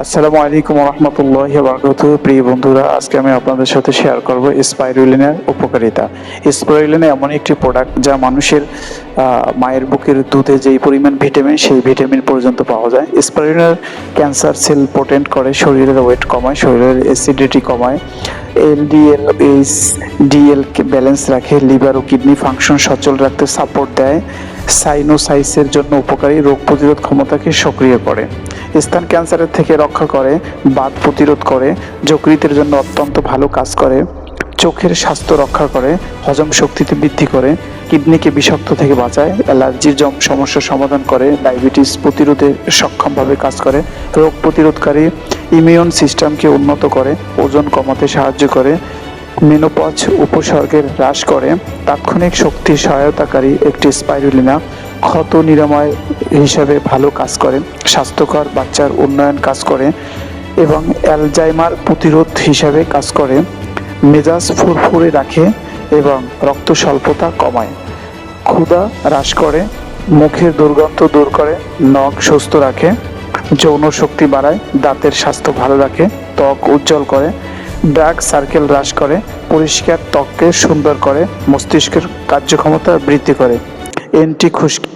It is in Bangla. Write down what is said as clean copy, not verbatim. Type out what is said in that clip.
আসসালামু আলাইকুম রহমতুল্লাহি ওয়া বারাকাতুহু। প্রিয় বন্ধুরা, আজকে আমি আপনাদের সাথে শেয়ার করব স্পাইরুলিনের উপকারিতা। স্পাইরুলিন এমন একটি প্রোডাক্ট যা মানুষের মায়ের বুকের দুধে যেই পরিমাণ ভিটামিন, সেই ভিটামিন পর্যন্ত পাওয়া যায়। স্পাইরুলিন ক্যান্সার সেল পোটেন্ট করে, শরীরের ওয়েট কমায়, শরীরের অ্যাসিডিটি কমায়, এলডিএল ডিএল ব্যালেন্স রাখে, লিভার ও কিডনি ফাংশন সচল রাখতে সাপোর্ট দেয়, সাইনোসাইসের জন্য উপকারী, রোগ প্রতিরোধ ক্ষমতাকে সক্রিয় করে, স্তন ক্যান্সারের থেকে রক্ষা করে, বাত প্রতিরোধ করে, যকৃতের জন্য অত্যন্ত ভালো কাজ করে, চোখের স্বাস্থ্য রক্ষা করে, হজম শক্তিতে বৃদ্ধি করে, কিডনিকে বিষাক্ত থেকে বাঁচায়, অ্যালার্জির সমস্যার সমাধান করে, ডায়াবেটিস প্রতিরোধে সক্ষমভাবে কাজ করে, রোগ প্রতিরোধকারী, ইমিউন সিস্টেমকে উন্নত করে, ওজন কমাতে সাহায্য করে, মেনোপজ উপসর্গের হ্রাস করে, তাৎক্ষণিক শক্তি সহায়তাকারী একটি স্পাইরুলিনা, ক্ষত নিরাময় হিসাবে ভালো কাজ করে, স্বাস্থ্যকর বাচ্চার উন্নয়ন কাজ করে এবং অ্যালজাইমার প্রতিরোধ হিসাবে কাজ করে, মেজাজ ফুরফুরে রাখে এবং রক্ত স্বল্পতা কমায়, ক্ষুধা হ্রাস করে, মুখের দুর্গন্ধ দূর করে, নখ সুস্থ রাখে, যৌন শক্তি বাড়ায়, দাঁতের স্বাস্থ্য ভালো রাখে, ত্বক উজ্জ্বল করে, ডার্ক সার্কেল হ্রাস করে, পরিষ্কার ত্বককে সুন্দর করে, মস্তিষ্কের কার্যক্ষমতা বৃদ্ধি করে, অ্যান্টি খুশকি